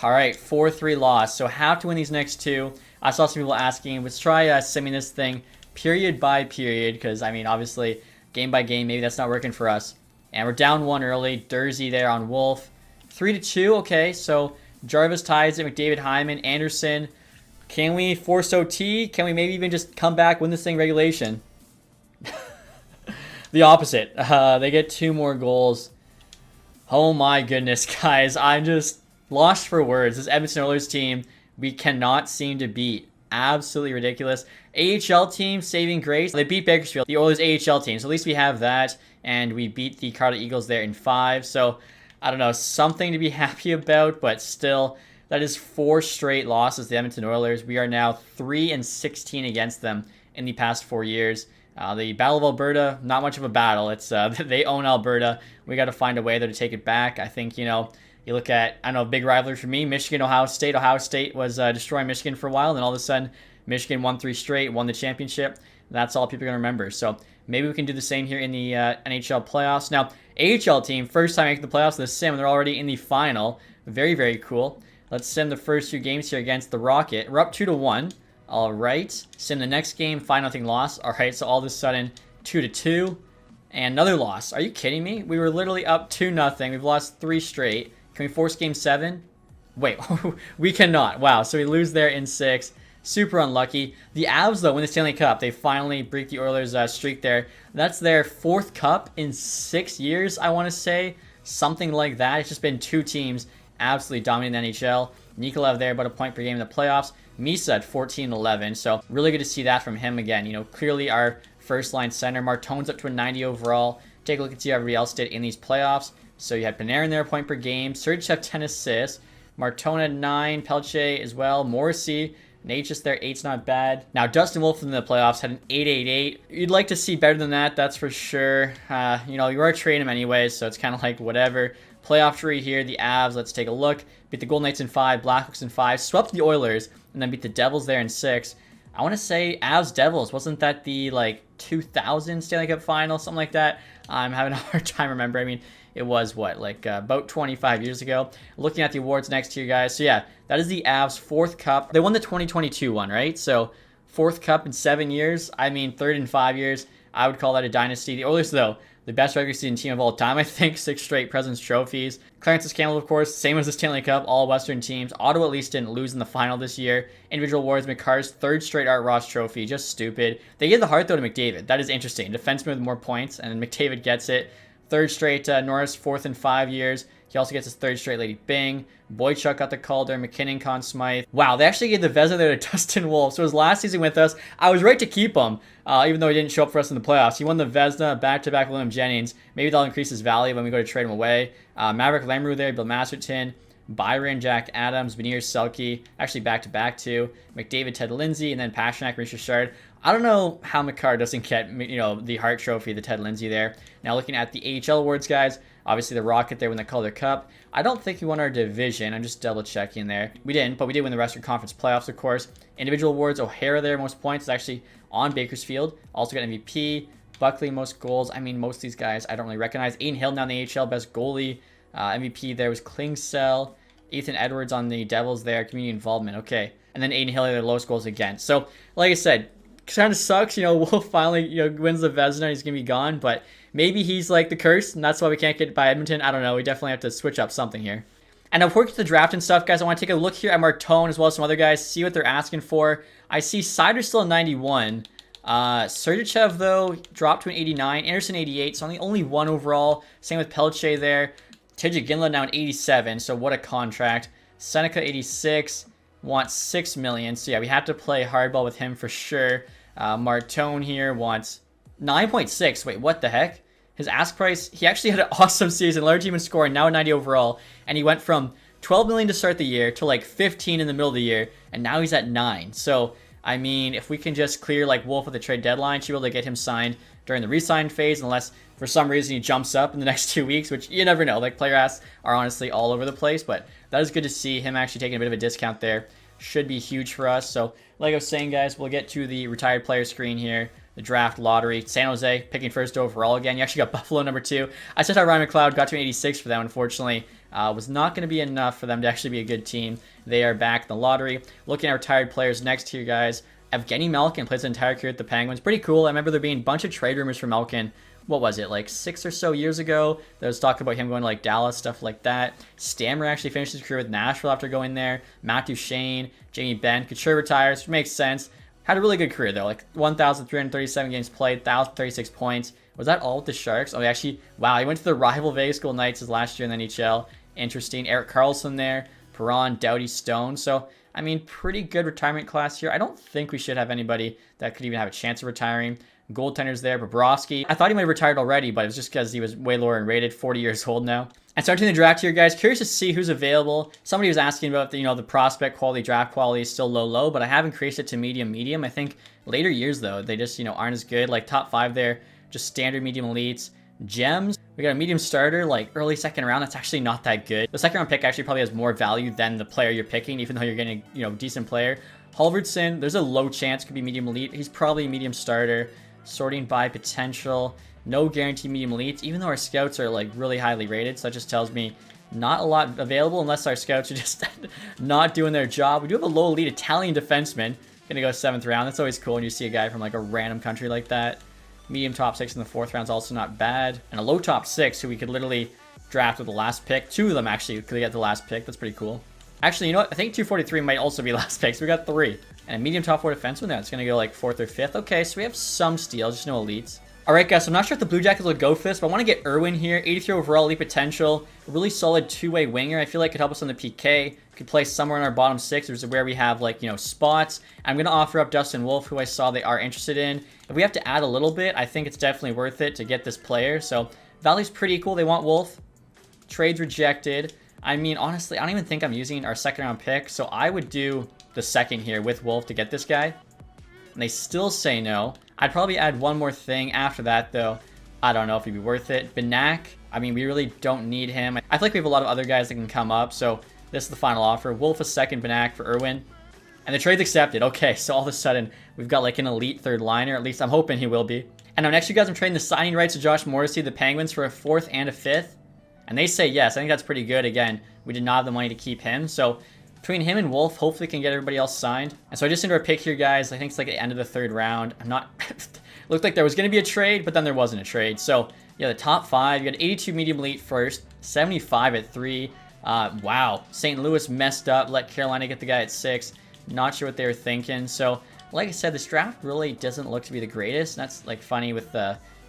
All right. 4-3 loss. So have to win these next 2. I saw some people asking, let's try simming this thing period by period. Because, I mean, obviously, game by game, maybe that's not working for us. And we're down 1 early. Dursey there on Wolf. 3-2. Okay, so Jarvis ties it. McDavid, Hyman, Anderson. Can we force OT? Can we maybe even just come back, win this thing regulation? The opposite. They get 2 more goals. Oh my goodness, guys. I'm just lost for words. This Edmonton Oilers team, we cannot seem to beat. Absolutely ridiculous. AHL team, saving grace. They beat Bakersfield, the Oilers AHL team. So at least we have that. And we beat the Colorado Eagles there in 5. So, I don't know, something to be happy about. But still, that is 4 straight losses to the Edmonton Oilers. We are now 3-16 against them in the past 4 years. The Battle of Alberta, not much of a battle. It's they own Alberta. We got to find a way there to take it back. I think, you look at, I don't know, big rivalry for me, Michigan, Ohio State. Ohio State was destroying Michigan for a while. And then all of a sudden, Michigan won 3 straight, won the championship. That's all people are going to remember. So maybe we can do the same here in the NHL playoffs. Now, AHL team, first time making the playoffs, the Sim, they're already in the final. Very, very cool. Let's sim the first 2 games here against the Rocket. We're up 2-1. All right. Sim the next game, 5-0 loss. All right, so all of a sudden, 2-2. And another loss. Are you kidding me? We were literally up 2-0. We've lost 3 straight. Can we force game 7? Wait, we cannot. Wow, so we lose there in 6. Super unlucky. The Avs, though, win the Stanley Cup. They finally break the Oilers' streak there. That's their 4th cup in 6 years, I want to say. Something like that. It's just been 2 teams absolutely dominating the NHL. Nikolaev there, about a point per game in the playoffs. Misa at 14-11. So really good to see that from him again. Clearly our first-line center. Martone's up to a 90 overall. Take a look and see how everybody else did in these playoffs. So you had Panarin there, point per game. Sergachev, 10 assists. Martona 9, Pelche as well, Morrissey. Nate's just there, 8's not bad. Now, Dustin Wolf in the playoffs had an 8.88. You'd like to see better than that, that's for sure. You know, you are trading him anyways, so it's kind of like whatever. Playoff tree here, the Avs, let's take a look. Beat the Golden Knights in 5, Blackhawks in 5, swept the Oilers, and then beat the Devils there in 6. I want to say Avs Devils, wasn't that the, like, 2000 Stanley Cup final, something like that? I'm having a hard time remembering. I mean, it was, what, like about 25 years ago. Looking at the awards next year, guys. So, yeah, that is the Avs' 4th cup. They won the 2022 one, right? So, 4th cup in 7 years. I mean, 3rd in 5 years. I would call that a dynasty. The Oilers, though, the best regular season team of all time, I think. 6 straight President's trophies. Clarence Campbell, of course, same as the Stanley Cup, all Western teams. Ottawa at least didn't lose in the final this year. Individual awards, McCarr's 3rd straight Art Ross trophy. Just stupid. They gave the Hart, though, to McDavid. That is interesting. Defenseman with more points, and McDavid gets it. 3rd straight Norris, 4th in 5 years. He also gets his 3rd straight Lady Byng. Boychuk got the Calder. McKinnon, Conn Smythe. Wow, they actually gave the Vezina there to Dustin Wolf. So his last season with us, I was right to keep him, even though he didn't show up for us in the playoffs. He won the Vezina back-to-back with William Jennings. Maybe that'll increase his value when we go to trade him away. Maverick Lemru there, Bill Masterton. Byron, Jack Adams, Veneer, Selke, actually back-to-back too. McDavid, Ted Lindsay, and then Pasternak, Maurice Richard. I don't know how McCarr doesn't get, you know, the Hart Trophy, the Ted Lindsay there. Now looking at the AHL awards, guys, obviously the Rocket there when they called their cup. I don't think we won our division. I'm just double-checking there. We didn't, but we did win the Western Conference playoffs, of course. Individual awards, O'Hara there, most points, is actually on Bakersfield. Also got MVP. Buckley, most goals. I mean, most of these guys I don't really recognize. Aiden Hill now in the AHL, best goalie. MVP there was Klingsell. Ethan Edwards on the Devils there, community involvement. Okay. And then Aiden Hill, their lowest goals against. So, like I said, kind of sucks. You know, Wolf finally, you know, wins the Vezina. He's going to be gone. But maybe he's like the curse, and that's why we can't get by Edmonton. I don't know. We definitely have to switch up something here. And now, before we get to the draft and stuff, guys, I want to take a look here at Martone as well as some other guys, see what they're asking for. I see Sider still at 91. Sergachev, though, dropped to an 89. Anderson, 88. So only 1 overall. Same with Pelche there. TJ Ginla now at 87, so what a contract. Seneca 86, wants $6 million. So yeah, we have to play hardball with him for sure. Martone here wants 9.6. Wait, what the heck? His ask price, he actually had an awesome season, large team in scoring, now a 90 overall, and he went from 12 million to start the year to like 15 in the middle of the year, and now he's at 9. So I mean, if we can just clear like Wolf at the trade deadline, should be able to get him signed during the re-sign phase, unless for some reason he jumps up in the next 2 weeks, which you never know. Like, player asks are honestly all over the place, but that is good to see him actually taking a bit of a discount there. Should be huge for us. So, like I was saying, guys, we'll get to the retired player screen here. The draft lottery. San Jose picking 1st overall again. You actually got Buffalo number 2. I said how Ryan McLeod got to an 86 for them. Unfortunately, was not going to be enough for them to actually be a good team. They are back in the lottery. Looking at retired players next here, guys. Evgeny Malkin plays his entire career at the Penguins. Pretty cool. I remember there being a bunch of trade rumors for Malkin. What was it, like 6 or so years ago? There was talk about him going to like Dallas, stuff like that. Stammer actually finished his career with Nashville after going there. Matt Duchene, Jamie Benn. Couture retires, which makes sense. Had a really good career though, like 1,337 games played, 1,036 points. Was that all with the Sharks? Oh, actually, wow, he went to the rival Vegas Golden Knights his last year in the NHL. Interesting. Eric Carlson there, Perron, Doughty, Stone. So, I mean, pretty good retirement class here. I don't think we should have anybody that could even have a chance of retiring. Goaltenders there, Bobrovsky. I thought he might have retired already, but it was just because he was way lower and rated, 40 years old now. And starting the draft here, guys, curious to see who's available. Somebody was asking about the, the prospect quality, draft quality is still low, but I have increased it to medium. I think later years, though, they just, aren't as good. Like top 5 there, just standard medium elites. Gems, we got a medium starter, like early 2nd round. That's actually not that good. The 2nd round pick actually probably has more value than the player you're picking, even though you're getting a, decent player. Halvardson, there's a low chance could be medium elite. He's probably a medium starter. Sorting by potential, no guarantee medium elites, even though our scouts are like really highly rated. So that just tells me not a lot available unless our scouts are just not doing their job. We do have a low elite Italian defenseman. Gonna go 7th round. That's always cool when you see a guy from like a random country like that. Medium top 6 in the 4th round is also not bad. And a low top 6 who we could literally draft with the last pick. 2 of them actually could get the last pick. That's pretty cool. Actually, you know what? I think 243 might also be last pick. So we got 3. And a medium top 4 defenseman there. It's going to go like 4th or 5th. Okay, so we have some steals, just no elites. All right, guys, so I'm not sure if the Blue Jackets will go for this, but I want to get Irwin here. 83 overall, elite potential. A really solid 2-way winger. I feel like could help us on the PK. Could play somewhere in our bottom 6, which is where we have, like, spots. I'm going to offer up Dustin Wolf, who I saw they are interested in. If we have to add a little bit, I think it's definitely worth it to get this player. So, value's pretty cool. They want Wolf. Trades rejected. I mean, honestly, I don't even think I'm using our second round pick. So I would do the second here with Wolf to get this guy. And they still say no. I'd probably add one more thing after that, though. I don't know if it'd be worth it. Benak, I mean, we really don't need him. I feel like we have a lot of other guys that can come up. So this is the final offer. Wolf a second, Benak for Irwin. And the trade's accepted. Okay, so all of a sudden, we've got like an elite third liner. At least I'm hoping he will be. And now next, you guys, I'm trading the signing rights to Josh Morrissey, the Penguins, for a 4th and a 5th. And they say yes. I think that's pretty good. Again, we did not have the money to keep him. So between him and Wolf, hopefully we can get everybody else signed. And so I just entered a pick here, guys. I think it's like the end of the 3rd round. I'm not... Looked like there was going to be a trade, but then there wasn't a trade. So, yeah, the top 5. You got 82 medium elite first, 75 at 3. Wow. St. Louis messed up. Let Carolina get the guy at 6. Not sure what they were thinking. So, like I said, this draft really doesn't look to be the greatest. That's, like, funny with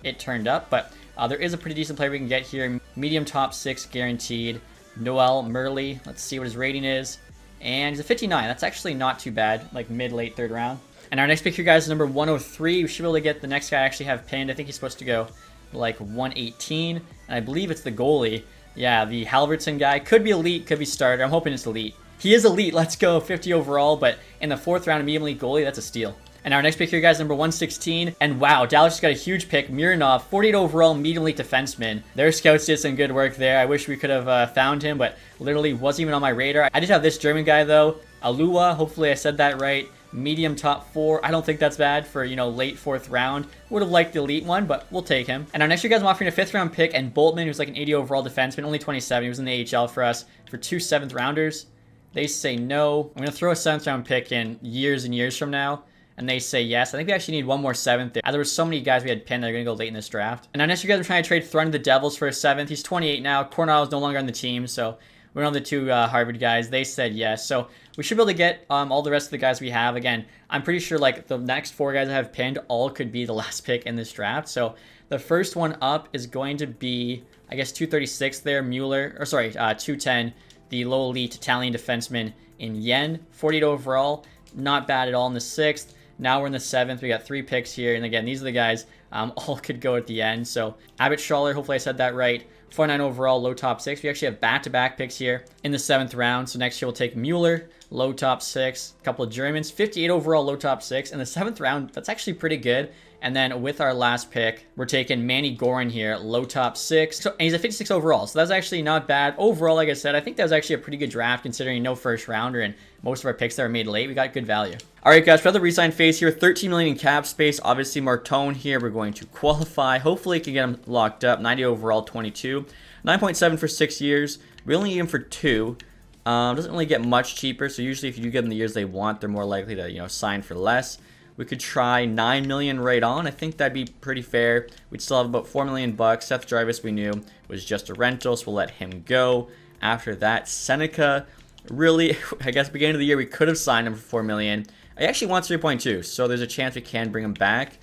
it turned up. But there is a pretty decent player we can get here. Medium top 6 guaranteed. Noel Murley. Let's see what his rating is. And he's a 59. That's actually not too bad. Like, mid-late 3rd round. And our next pick here, guys, is number 103. We should be able to get the next guy I actually have pinned. I think he's supposed to go like 118. And I believe it's the goalie. Yeah, the Halverson guy. Could be elite, could be starter. I'm hoping it's elite. He is elite. Let's go. 50 overall. But in the 4th round, medium elite goalie, that's a steal. And our next pick here, guys, number 116. And wow, Dallas just got a huge pick. Mironov, 48 overall, medium elite defenseman. Their scouts did some good work there. I wish we could have found him, but literally wasn't even on my radar. I did have this German guy, though. Alua, hopefully I said that right. Medium top 4. I don't think that's bad for, you know, late 4th round. Would have liked the elite one, but we'll take him. And our next year, guys, I'm offering a 5th round pick, and Boltman, who's like an 80 overall defenseman, only 27. He was in the AHL for us for 2 7th rounders. They say no. I'm going to throw a 7th round pick in years and years from now. And they say yes. I think we actually need one more 7th there. There were so many guys we had pinned that are going to go late in this draft. And now next year, guys, we're trying to trade Thrun to the Devils for a 7th. He's 28 now. Cornell is no longer on the team, so we're on the 2 Harvard guys. They said yes. So we should be able to get all the rest of the guys we have. Again, I'm pretty sure like the next 4 guys I have pinned all could be the last pick in this draft. So the first one up is going to be, I guess, 236 there, Mueller. Or sorry, 210, the low elite Italian defenseman in Yen. 48 overall. Not bad at all in the 6th. Now we're in the 7th. We got 3 picks here. And again, these are the guys all could go at the end. So Abbott Schaller, hopefully I said that right. 49 overall, low top 6. We actually have back-to-back picks here in the 7th round. So next year we'll take Mueller, low top 6. A couple of Germans, 58 overall, low top 6. In the 7th round, that's actually pretty good. And then with our last pick, we're taking Manny Gorin here, low top 6. So, and he's a 56 overall, so that's actually not bad. Overall, like I said, I think that was actually a pretty good draft considering no 1st rounder and most of our picks that were made late. We got good value. All right, guys, for the re-sign phase here, 13 million in cap space. Obviously, Martone here, we're going to qualify. Hopefully, can get him locked up. 90 overall, 22. 9.7 for 6 years. We only need him for 2. Doesn't really get much cheaper, so usually if you do give them the years they want, they're more likely to, you know, sign for less. We could try 9 million right on. I think that'd be pretty fair. We'd still have about 4 million bucks. Seth Jarvis, we knew, was just a rental, so we'll let him go. After that, Seneca, really, I guess beginning of the year, we could have signed him for 4 million. He actually wants 3.2, so there's a chance we can bring him back.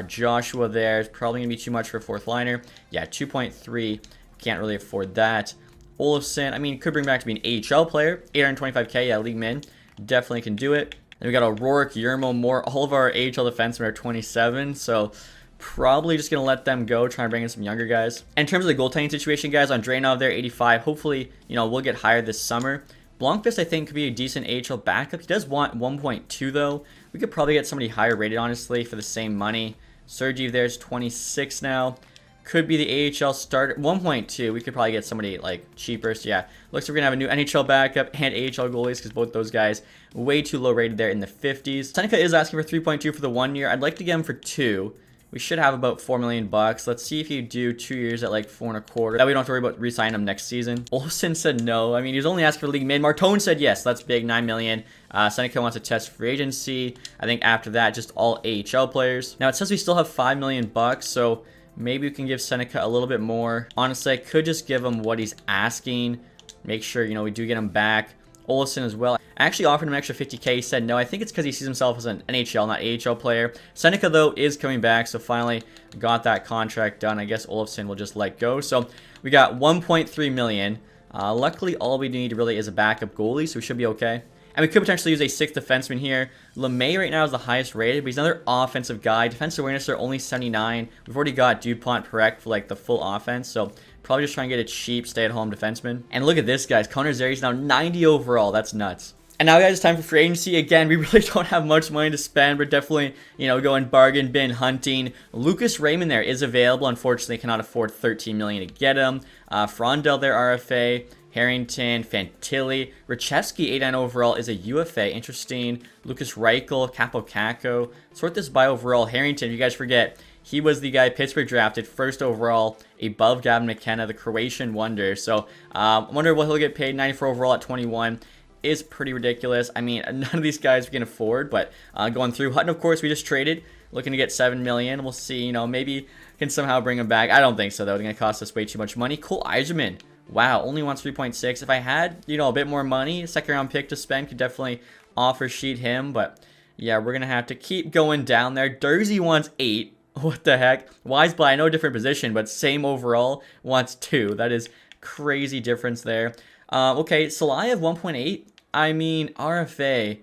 Joshua there is probably going to be too much for a 4th liner. Yeah, 2.3, can't really afford that. Olofsson, I mean, could bring back to be an AHL player. 825k, yeah, league min. Definitely can do it. Then we got O'Rourke, Yermo, Moore. All of our AHL defensemen are 27, so probably just going to let them go, try and bring in some younger guys. And in terms of the goaltending situation, guys, on Draenov there, 85. Hopefully, you know, we'll get higher this summer. Blomqvist, I think, could be a decent AHL backup. He does want 1.2, though. We could probably get somebody higher rated, honestly, for the same money. Sergey there's 26 now. Could be the AHL starter. 1.2. We could probably get somebody like cheaper. So yeah, looks like we're gonna have a new NHL backup and AHL goalies because both those guys way too low rated there in the 50s. Seneca is asking for 3.2 for the 1 year. I'd like to get him for 2. We should have about 4 million bucks. Let's see if you do 2 years at like 4.25. That we don't have to worry about re-signing him next season. Olsen said no. I mean, he was only asking for league mid. Martone said yes. That's big, 9 million. Seneca wants to test free agency. I think after that, just all AHL players. Now it says we still have 5 million bucks, so maybe we can give Seneca a little bit more. Honestly, I could just give him what he's asking. Make sure, you know, we do get him back. Olsen as well. I actually offered him an extra 50k. He said no. I think it's because he sees himself as an NHL, not AHL player. Seneca, though, is coming back, so finally got that contract done. I guess Olofsson will just let go. So we got 1.3 million. Luckily, all we need really is a backup goalie, so we should be okay. And we could potentially use a 6th defenseman here. LeMay right now is the highest rated, but he's another offensive guy. Defensive awareness are only 79. We've already got DuPont Perec for like the full offense, so Probably just trying to get a cheap stay-at-home defenseman. And look at this, guys. Connor Zeri's now 90 overall. That's nuts. And now, guys, it's time for free agency. Again, we really don't have much money to spend. We're definitely, going bargain bin hunting. Lucas Raymond there is available. Unfortunately, cannot afford $13 million to get him. Frondell there, RFA. Harrington, Fantilli. Richevsky, 89 overall, is a UFA. Interesting. Lucas Reichel, Capo Caco. Sort this by overall. Harrington, if you guys forget, he was the guy Pittsburgh drafted first overall above Gavin McKenna, the Croatian wonder. So I wonder what he'll get paid. 94 overall at 21 is pretty ridiculous. I mean, none of these guys we can afford, but going through. Hutton, of course, we just traded, looking to get $7 million. We'll see, maybe can somehow bring him back. I don't think so, though. It's going to cost us way too much money. Cole Eiserman. Wow, only wants 3.6. If I had, a bit more money, second round pick to spend, could definitely offer sheet him. But yeah, we're going to have to keep going down there. Dursey wants 8. What the heck? Weisbly, I know a different position, but same overall, wants 2. That is crazy difference there. Okay, Salayev 1.8. I mean, RFA,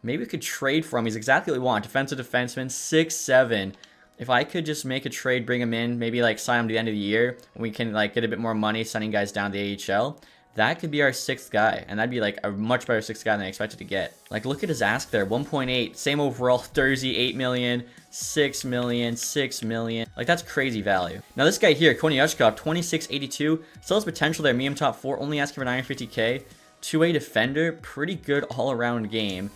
maybe we could trade for him. He's exactly what we want. Defensive defenseman, 6'7". If I could just make a trade, bring him in, maybe sign him to the end of the year, and we can get a bit more money sending guys down to the AHL, that could be our 6th guy, and that'd be a much better 6th guy than I expected to get. Look at his ask there, 1.8, same overall. Dursey, 8 million, 6 million, 6 million. That's crazy value. Now this guy here, Konyushkov, 2682, still has potential there, medium top 4, only asking for 950k. 2-way defender, pretty good all-around game.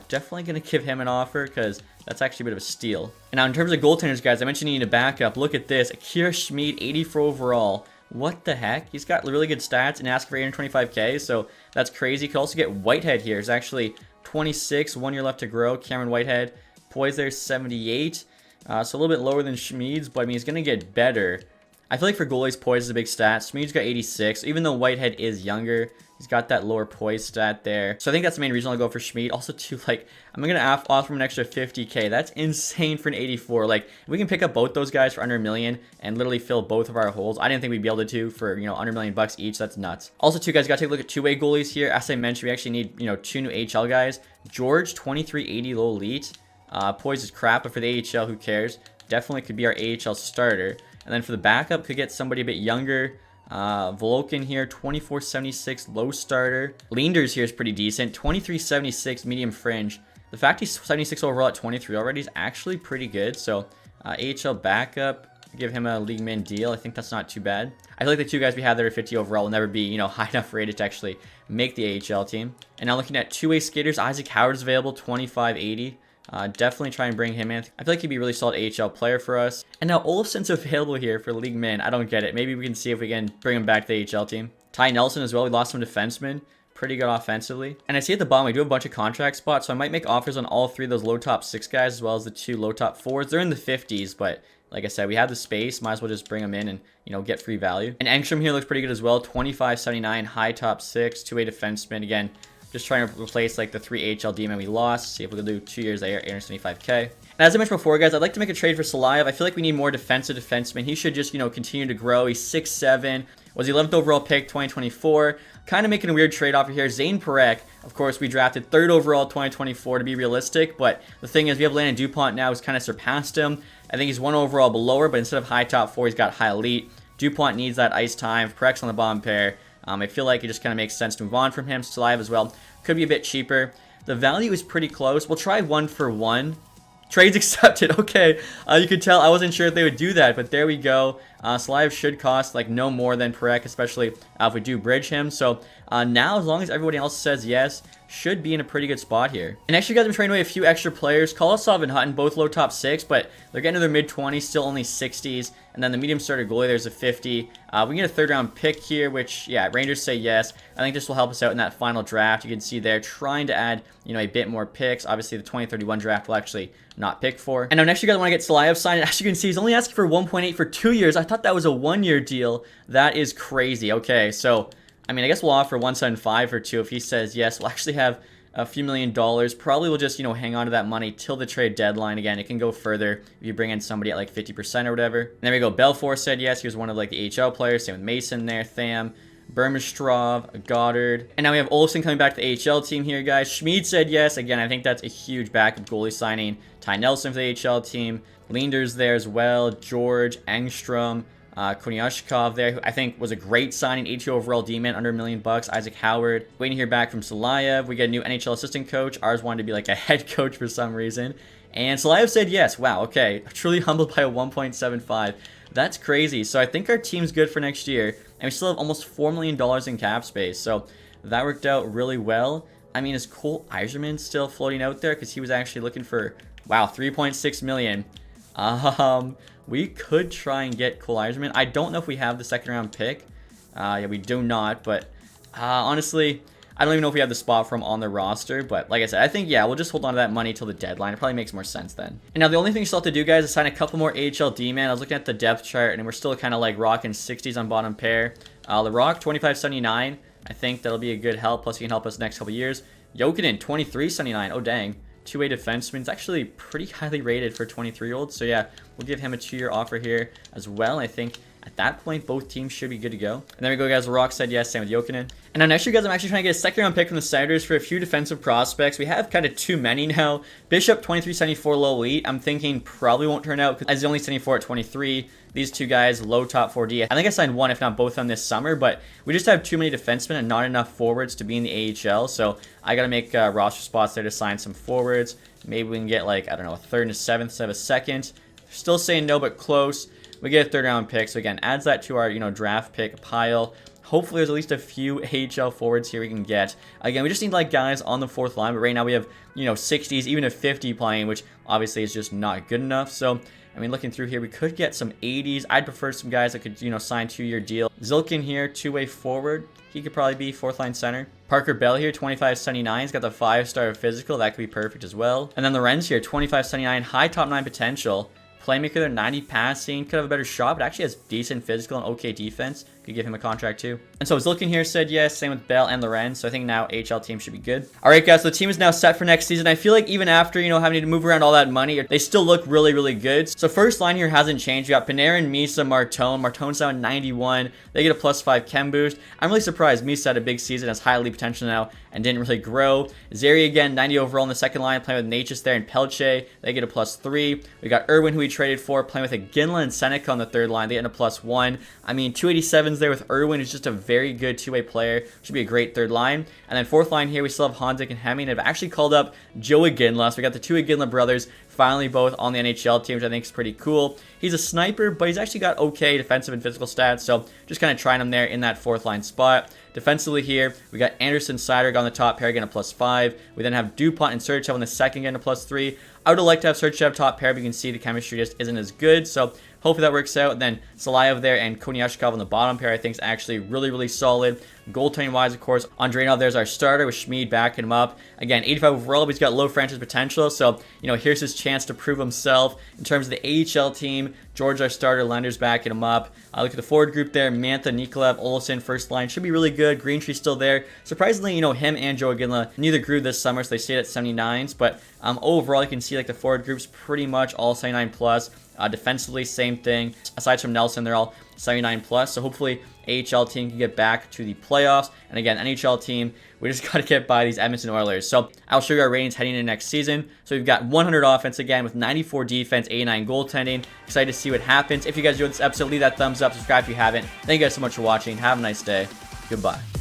Definitely going to give him an offer because that's actually a bit of a steal. And now in terms of goaltenders, guys, I mentioned you need a backup. Look at this. Akira Schmid, 84 overall. What the heck? He's got really good stats and asking for 825k, so that's crazy. You could also get Whitehead here. It's actually 26, 1 year left to grow. Cameron Whitehead. Poise there, 78. So a little bit lower than Schmid's, but I mean, he's going to get better. I feel like for goalies, Poise is a big stat. Schmid's got 86. Even though Whitehead is younger, he's got that lower Poise stat there. So I think that's the main reason I'll go for Schmid. Also, too, I'm going to offer him an extra 50k. That's insane for an 84. We can pick up both those guys for under $1 million and literally fill both of our holes. I didn't think we'd be able to for, under $1 million bucks each. That's nuts. Also, too, guys, got to take a look at 2-way goalies here. As I mentioned, we actually need, 2 new AHL guys. George, 2380 low elite. Poise is crap, but for the AHL, who cares? Definitely could be our AHL starter. And then for the backup, could get somebody a bit younger. Volokin here, 2476 low starter. Leenders here is pretty decent, 2376 medium fringe. The fact he's 76 overall at 23 already is actually pretty good. So AHL backup, give him a league min deal. I think that's not too bad. I feel like the 2 guys we have that are 50 overall will never be, high enough rated to actually make the AHL team. And now looking at 2-way skaters, Isaac Howard is available, 2580. Definitely try and bring him in. I feel like he'd be a really solid AHL player for us. And now Olofsson's available here for league min. I don't get it. Maybe we can see if we can bring him back to the AHL team. Ty Nelson as well. We lost some defensemen. Pretty good offensively. And I see at the bottom we do have a bunch of contract spots, so I might make offers on all 3 of those low top 6 guys as well as the 2 low top 4s. They're in the 50s, but like I said, we have the space. Might as well just bring them in and, get free value. And Engstrom here looks pretty good as well. 2579 high top 6, 2-way defenseman. Again, just trying to replace the 3 AHL D-men we lost. See if we can do 2 years there, 875k. And as I mentioned before, guys, I'd like to make a trade for Salayev. I feel like we need more defensive defensemen. He should just, continue to grow. He's 6'7", was the 11th overall pick, 2024. Kind of making a weird trade offer here. Zane Parekh, of course, we drafted 3rd overall 2024 to be realistic. But the thing is, we have Landon DuPont now who's kind of surpassed him. I think he's 1 overall below her, but instead of high top 4, he's got high elite. DuPont needs that ice time. Parech's on the bottom pair. I feel like it just kind of makes sense to move on from him. Salayev as well. Could be a bit cheaper. The value is pretty close. We'll try 1 for 1. Trades accepted. Okay. You could tell I wasn't sure if they would do that, but there we go. Salayev should cost no more than Parekh, especially if we do bridge him. So now, as long as everybody else says yes, should be in a pretty good spot here. And actually, guys, I'm trading away a few extra players. Kolosov and Hutton, both low top 6, but they're getting to their mid-20s, still only 60s. And then the medium starter goalie, there's a 50. We can get a 3rd round pick here, which, yeah, Rangers say yes. I think this will help us out in that final draft. You can see they're trying to add, a bit more picks. Obviously, the 2031 draft will actually not pick for. And now next, you guys want to get Salayev signed. As you can see, he's only asking for 1.8 for 2 years. I thought that was a 1-year deal. That is crazy. Okay, so I mean, I guess we'll offer 175 for 2 if he says yes. We'll actually have a few $1,000,000. Probably we'll just, hang on to that money till the trade deadline. Again, it can go further if you bring in somebody at 50% or whatever. And there we go. Belfour said yes. He was one of the AHL players. Same with Mason there, Tham, Burmistrov, Goddard. And now we have Olsen coming back to the AHL team here, guys. Schmid said yes. Again, I think that's a huge backup goalie signing. Ty Nelson for the AHL team. Leenders there as well. George, Engstrom. Konyashkov there, who I think was a great signing, 82 overall D-man, under $1 million. Isaac Howard. Waiting to hear back from Salayev. We get a new NHL assistant coach. Ours wanted to be like a head coach for some reason. And Salayev said yes. Wow, okay. Truly humbled by a 1.75. That's crazy. So I think our team's good for next year. And we still have almost $4 million in cap space. So that worked out really well. I mean, is Cole Eiserman still floating out there? Because he was actually looking for, wow, $3.6 million. We could try and get Cole Eiserman. I don't know if we have the second round pick. Yeah, we do not. But honestly, I don't even know if we have the spot for him on the roster. But like I said, I think, yeah, we'll just hold on to that money till the deadline. It probably makes more sense then. And now the only thing you still have to do, guys, is sign a couple more AHL D-man. I was looking at the depth chart, and we're still kind of like rocking 60s on bottom pair. LaRock, 25.79. I think that'll be a good help. Plus, he can help us next couple years. Jokinen, 23.79. Oh, dang. Two-way defenseman. It's actually pretty highly rated for 23-year-olds. So, yeah, we'll give him a 2-year offer here as well. I think at that point, both teams should be good to go. And there we go, guys. LaRock said yes. Same with Jokinen. And now next year, guys, I'm actually trying to get a second-round pick from the Senators for a few defensive prospects. We have kind of too many now. Bishop, 23.74, low elite. I'm thinking probably won't turn out because he's only 74 at 23. These two guys, low top 4D. I think I signed one, if not both of them this summer, but we just have too many defensemen and not enough forwards to be in the AHL. So I got to make roster spots there to sign some forwards. Maybe we can get, like, I don't know, a third and a seventh instead of a second. Still saying no, but close. We get a third-round pick. So, again, adds that to our, draft pick pile. Hopefully, there's at least a few AHL forwards here we can get. Again, we just need, like, guys on the fourth line. But right now, we have, 60s, even a 50 playing, which obviously is just not good enough. So, I mean, looking through here, we could get some 80s. I'd prefer some guys that could, sign 2-year deal. Zilkin here, 2-way forward. He could probably be fourth-line center. Parker Bell here, 25.79. He's got the 5-star physical. That could be perfect as well. And then Lorenz here, 25.79. High top 9 potential. Playmaker there, 90 passing. Could have a better shot, but actually has decent physical and okay defense. Could give him a contract too. And so Zilkin here said yes. Same with Bell and Lorenz. So I think now HL team should be good. All right, guys. So the team is now set for next season. I feel like even after, having to move around all that money, they still look really, really good. So first line here hasn't changed. You got Panarin, Misa, Martone. Martone's now 91. They get a +5 chem boost. I'm really surprised Misa had a big season, has high elite potential now, and didn't really grow. Zeri again, 90 overall in the second line, playing with Natchez there and Pelche. They get a +3. We got Irwin, who we traded for, playing with a Ginla and Seneca on the third line. They get a +1. I mean, 287s there with Irwin, who's just a very good two-way player. Should be a great third line. And then fourth line here, we still have Honzik and Hemming. I've actually called up Joey Ginla. So we got the two Ginla brothers finally both on the NHL team, which I think is pretty cool. He's a sniper, but he's actually got okay defensive and physical stats. So just kind of trying him there in that fourth line spot. Defensively here, we got Anderson Siderg on the top pair, getting a +5. We then have DuPont and Sergeyev on the second, getting a +3. I would have liked to have Sergeyev top pair, but you can see the chemistry just isn't as good. So hopefully that works out. And then Salayev there and Konyashkov on the bottom pair, I think is actually really, really solid. Goaltending wise, of course, Andreanov there's our starter with Schmid backing him up. Again, 85 overall, but he's got low franchise potential. So, here's his chance to prove himself. In terms of the AHL team, George, our starter, Lender's backing him up. Look at the forward group there. Mantha, Nikolaev, Olsen, first line. Should be really good. Greentree's still there. Surprisingly, him and Joe Ginla neither grew this summer, so they stayed at 79s. But overall, you can see like the forward group's pretty much all 79 plus. Defensively, same thing. Aside from Nelson, they're all 79 plus. So hopefully, AHL team can get back to the playoffs. And again, NHL team, we just got to get by these Edmonton Oilers. So I'll show you our ratings heading into next season. So we've got 100 offense again with 94 defense, 89 goaltending. Excited to see what happens. If you guys enjoyed this episode, leave that thumbs up. Subscribe if you haven't. Thank you guys so much for watching. Have a nice day. Goodbye.